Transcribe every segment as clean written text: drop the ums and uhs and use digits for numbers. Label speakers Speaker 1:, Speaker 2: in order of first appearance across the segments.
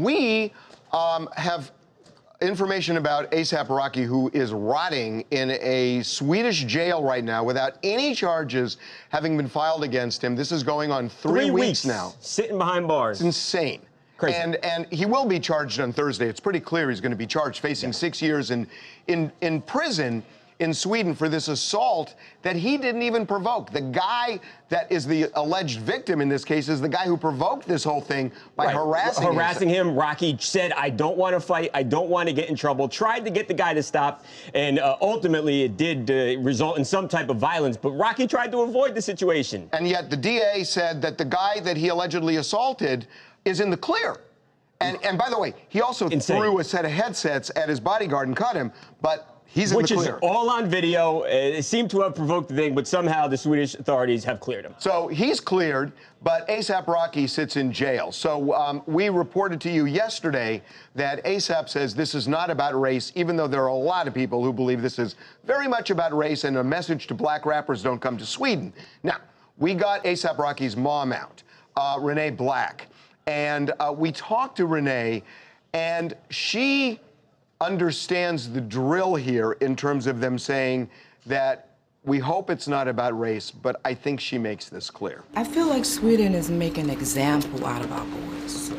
Speaker 1: we have information about ASAP Rocky, who is rotting in a Swedish jail right now without any charges having been filed against him. This is going on three weeks now.
Speaker 2: Sitting behind bars.
Speaker 1: It's insane.
Speaker 2: Crazy.
Speaker 1: And he will be charged on Thursday. It's pretty clear he's going to be charged, facing 6 years in prison in Sweden for this assault that he didn't even provoke. The guy that is the alleged victim in this case is the guy who provoked this whole thing by harassing him.
Speaker 2: Rocky said, I don't want to fight. I don't want to get in trouble. Tried to get the guy to stop. And ultimately, it did result in some type of violence. But Rocky tried to avoid the situation.
Speaker 1: And yet the DA said that the guy that he allegedly assaulted is in the clear. And by the way, he also threw a set of headsets at his bodyguard and cut him. But he's in the clear.
Speaker 2: Which is all on video. It seemed to have provoked the thing, but somehow the Swedish authorities have cleared him.
Speaker 1: So he's cleared, but ASAP Rocky sits in jail. So we reported to you yesterday that ASAP says this is not about race, even though there are a lot of people who believe this is very much about race and a message to black rappers don't come to Sweden. Now, we got ASAP Rocky's mom out, Renee Black, and we talked to Renee, and she understands the drill here in terms of them saying that we hope it's not about race, but I think she makes this clear.
Speaker 3: I feel like Sweden is making an example out of our boys,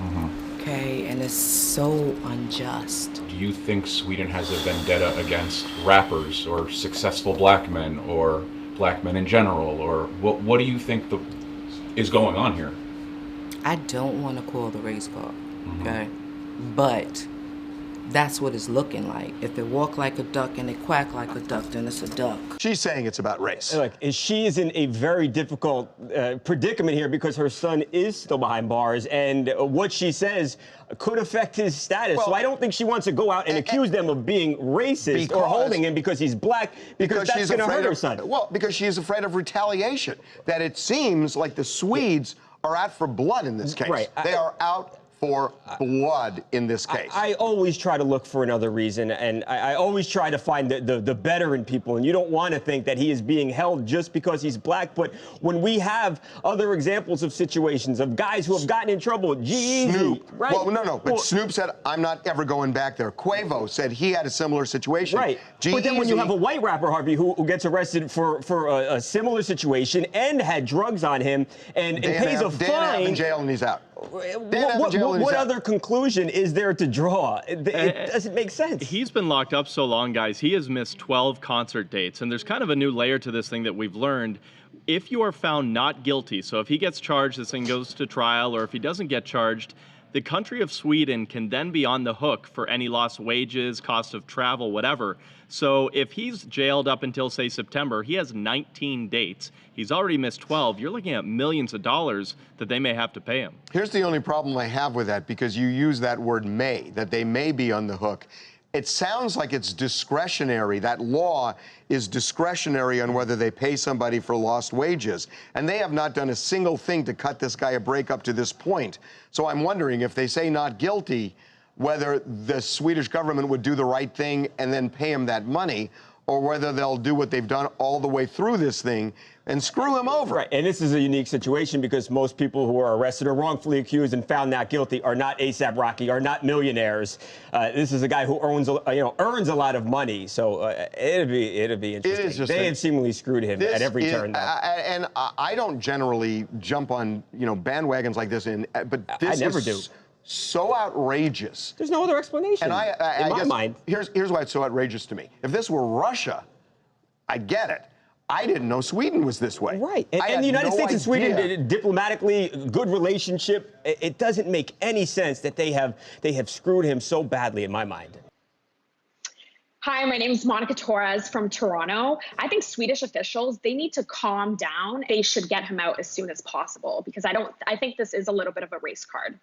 Speaker 3: okay, and it's so unjust.
Speaker 4: Do you think Sweden has a vendetta against rappers or successful black men or black men in general, or what do you think is going on here?
Speaker 3: I don't want to call the race card, okay, but that's what it's looking like. If they walk like a duck and they quack like a duck, then it's a duck.
Speaker 1: She's saying it's about race.
Speaker 2: Look, she is in a very difficult predicament here because her son is still behind bars, and what she says could affect his status. Well, so I don't think she wants to go out and accuse them of being racist or holding him because he's black, because that's going to hurt her son.
Speaker 1: Well, because she's afraid of retaliation. That it seems like the Swedes are out for blood in this case.
Speaker 2: Right.
Speaker 1: They are out for blood in this case.
Speaker 2: I always try to look for another reason, and I always try to find the better in people, and you don't want to think that he is being held just because he's black, but when we have other examples of situations of guys who have gotten in trouble,
Speaker 1: Snoop.
Speaker 2: Right?
Speaker 1: Well, no, but Snoop said, I'm not ever going back there. Quavo said he had a similar situation.
Speaker 2: Right. But then when you have a white rapper, Harvey, who gets arrested for a similar situation and had drugs on him and pays a fine.
Speaker 1: in jail and he's out.
Speaker 2: What other conclusion is there to draw? It doesn't make sense.
Speaker 5: He's been locked up so long, guys. He has missed 12 concert dates. And there's kind of a new layer to this thing that we've learned. If you are found not guilty, so if he gets charged, this thing goes to trial, or if he doesn't get charged, the country of Sweden can then be on the hook for any lost wages, cost of travel, whatever. So if he's jailed up until, say, September, he has 19 dates. He's already missed 12. You're looking at millions of dollars that they may have to pay him.
Speaker 1: Here's the only problem I have with that, because you use that word may, that they may be on the hook. It sounds like it's discretionary. That law is discretionary on whether they pay somebody for lost wages. And they have not done a single thing to cut this guy a break up to this point. So I'm wondering if they say not guilty, whether the Swedish government would do the right thing and then pay him that money, or whether they'll do what they've done all the way through this thing and screw him over.
Speaker 2: Right, and this is a unique situation because most people who are arrested or wrongfully accused and found not guilty are not ASAP Rocky, are not millionaires. This is a guy who earns a lot of money, so it'd be interesting. They have seemingly screwed him at every turn.
Speaker 1: And I don't generally jump on bandwagons like this, but this
Speaker 2: I never do.
Speaker 1: So outrageous.
Speaker 2: There's no other explanation.
Speaker 1: And
Speaker 2: in my mind.
Speaker 1: Here's why it's so outrageous to me. If this were Russia, I get it. I didn't know Sweden was this way.
Speaker 2: Right. And the United States and Sweden, diplomatically, good relationship. It doesn't make any sense that they have screwed him so badly in my mind.
Speaker 6: Hi, my name is Monica Torres from Toronto. I think Swedish officials, they need to calm down. They should get him out as soon as possible because I think this is a little bit of a race card.